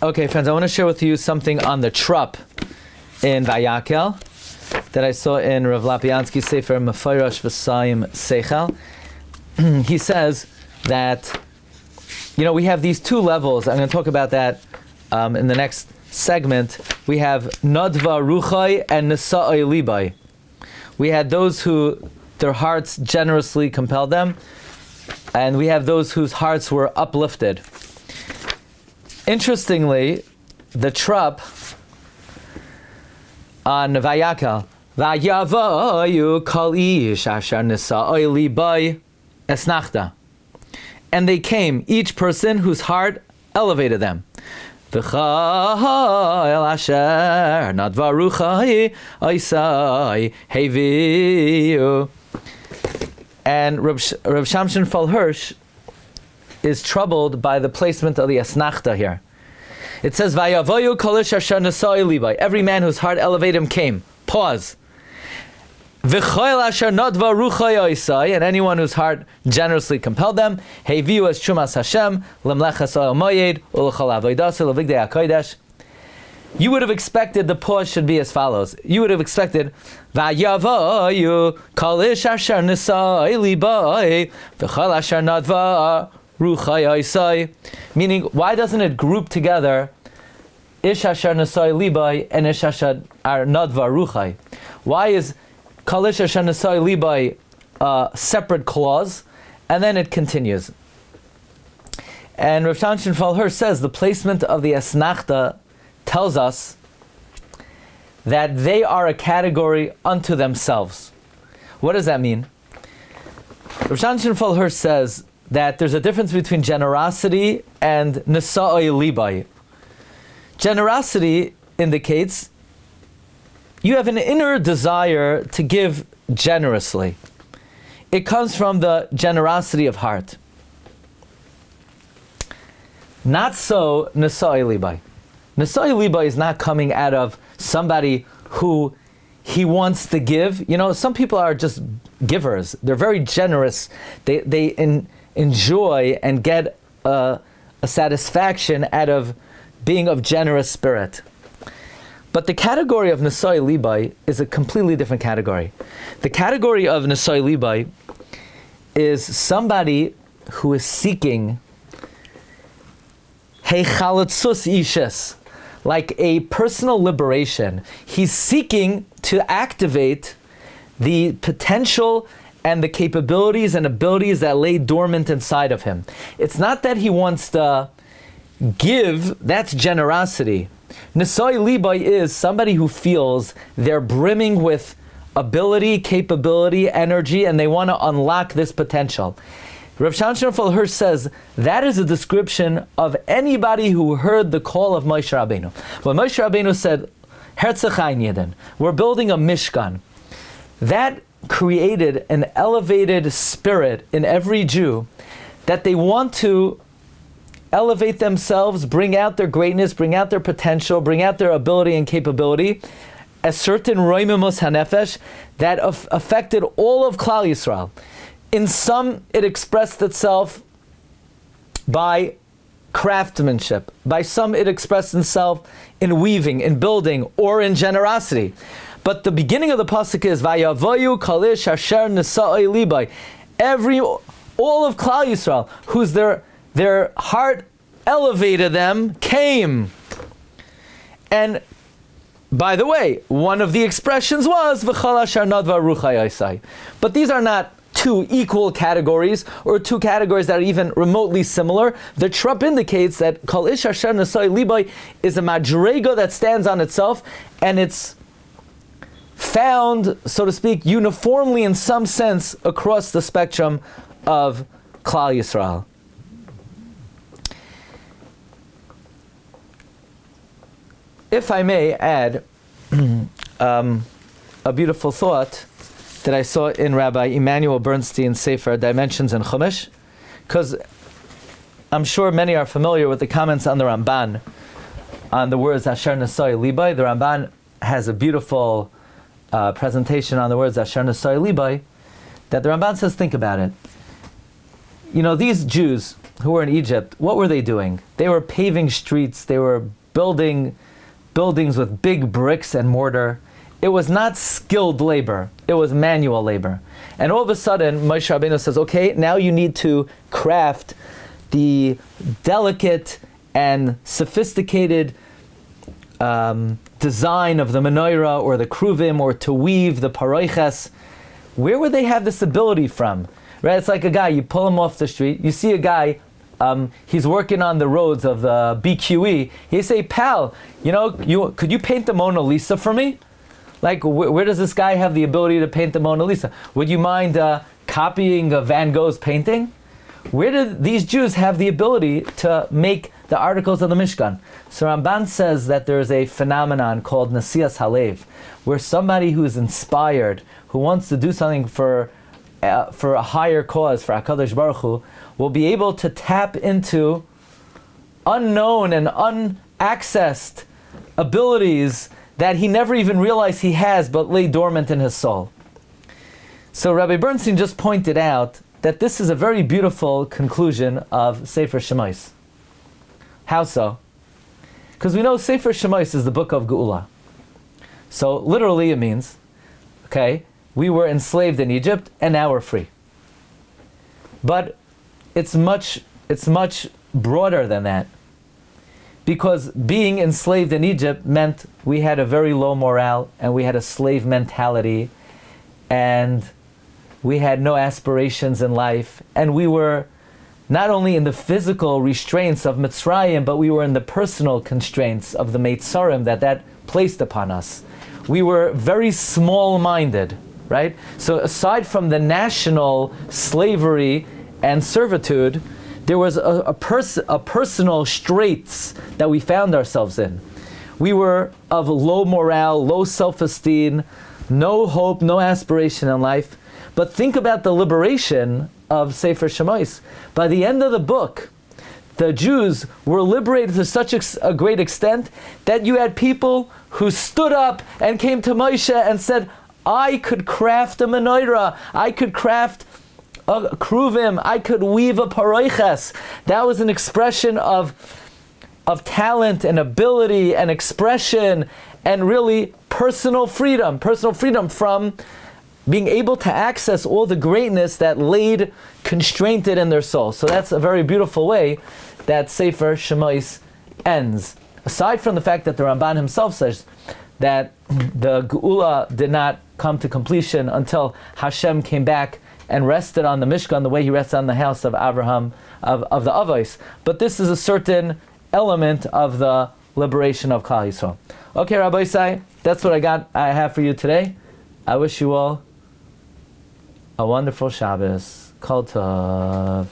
Okay, friends, I want to share with you something on the trup in Vayakel that I saw in Rav Lapiansky's Sefer Mefirash V'Sayim Seichel. He says that, we have these two levels. I'm going to talk about that in the next segment. We have Nadva Ruchai and Nisa'ai Libai. We had those who their hearts generously compelled them, and we have those whose hearts were uplifted. Interestingly, the trup on Vayakel, Vayavayu kol ish asher nisa'ai libai esnachta. And they came, each person whose heart elevated them. V'chayel asher nadva ruchai oisai heviyu. And Rav Shamshon Falhirsch is troubled by the placement of the esnachta here. It says, Vayavayu kol ish asher nisa'ai libai. Every man whose heart elevated him came. Pause. V'chayel asher nadva ruchai oisai, and anyone whose heart generously compelled them, heviyu as Chumash Hashem, lemlechas oil moyed, ulechol avodas levigdei hakodesh. You would have expected the pause should be as follows. You would have expected, Vayavayu kol ish asher nisa'ai libai, v'chayel asher nadva ruchai oisai. Meaning, why doesn't it group together ish asher nisa'ai libai and ish asher nadva ruchai? Why is Kol ish asher nisa'ai libai a separate clause, and then it continues? And Rav Shamshon Falhirsch says the placement of the esnachta tells us that they are a category unto themselves. What does that mean? Rav Shamshon Falhirsch says that there's a difference between generosity and nisa'ai libai. Generosity indicates you have an inner desire to give generously. It comes from the generosity of heart. Not so Nisa'ai Libai. Nisa'ai Libai is not coming out of somebody who he wants to give. Some people are just givers. They're very generous. They enjoy and get a satisfaction out of being of generous spirit. But the category of Nisa'ai Libai is a completely different category. The category of Nisa'ai Libai is somebody who is seeking Heichalatzus Ishes, like a personal liberation. He's seeking to activate the potential and the capabilities and abilities that lay dormant inside of him. It's not that he wants to give, that's generosity. Nisa'ai Libai is somebody who feels they're brimming with ability, capability, energy, and they want to unlock this potential. Rav Shamshon Falhirsch says that is a description of anybody who heard the call of Moshe Rabbeinu. When Moshe Rabbeinu said, Herzachai Yidden, we're building a Mishkan, that created an elevated spirit in every Jew that they want to elevate themselves, bring out their greatness, bring out their potential, bring out their ability and capability. A certain roimimus hanefesh that affected all of Klal Yisrael. In some, it expressed itself by craftsmanship. By some, it expressed itself in weaving, in building, or in generosity. But the beginning of the pasuk is Vayavoyu kol ish asher nisa'ai libai. All of Klal Yisrael, who's their heart elevated them, came. And by the way, one of the expressions was V'chal asher nadva ruchai oisai. But these are not two equal categories or two categories that are even remotely similar. The trup indicates that Kol ish asher nisa'ai libai is a madrega that stands on itself, and it's found, so to speak, uniformly in some sense across the spectrum of Klal Yisrael. If I may add a beautiful thought that I saw in Rabbi Emanuel Bernstein's Sefer, Dimensions in Chumash, because I'm sure many are familiar with the comments on the Ramban on the words Asher Nisa'ai Libai. The Ramban has a beautiful presentation on the words Asher Nisa'ai Libai that the Ramban says, think about it. These Jews who were in Egypt, what were they doing? They were paving streets, they were building buildings with big bricks and mortar. It was not skilled labor, it was manual labor. And all of a sudden, Moshe Rabbeinu says, okay, now you need to craft the delicate and sophisticated design of the menorah or the kruvim, or to weave the paroiches. Where would they have this ability from? Right? It's like a guy, you pull him off the street, you see a guy, he's working on the roads of the BQE, you say, pal, could you paint the Mona Lisa for me? Like, where does this guy have the ability to paint the Mona Lisa? Would you mind copying Van Gogh's painting? Where did these Jews have the ability to make the articles of the Mishkan? So Ramban says that there's a phenomenon called Nasias Halev, where somebody who is inspired, who wants to do something for a higher cause, for HaKadosh Baruch Hu, will be able to tap into unknown and unaccessed abilities that he never even realized he has, but lay dormant in his soul. So Rabbi Bernstein just pointed out that this is a very beautiful conclusion of Sefer Shemos. How so? Because we know Sefer Shemos is the book of Geula. So literally it means, okay, we were enslaved in Egypt and now we're free. But it's much broader than that. Because being enslaved in Egypt meant we had a very low morale and we had a slave mentality and we had no aspirations in life, and we were not only in the physical restraints of Mitzrayim, but we were in the personal constraints of the Meitzarim that placed upon us. We were very small-minded, right? So aside from the national slavery and servitude, there was a personal straits that we found ourselves in. We were of low morale, low self-esteem, no hope, no aspiration in life. But think about the liberation of Sefer Shemos. By the end of the book, the Jews were liberated to such a great extent that you had people who stood up and came to Moshe and said, I could craft a menorah, I could craft a kruvim, I could weave a paroiches. That was an expression of talent and ability and expression and really personal freedom from being able to access all the greatness that laid constrained in their soul. So that's a very beautiful way that Sefer Shemos ends. Aside from the fact that the Ramban himself says that the Geula did not come to completion until Hashem came back and rested on the Mishkan the way he rested on the house of Abraham, of the Avos. But this is a certain element of the liberation of Klal Yisrael. Okay, Rabbi Isai, that's what I have for you today. I wish you all a wonderful Shabbos. Kol Tov.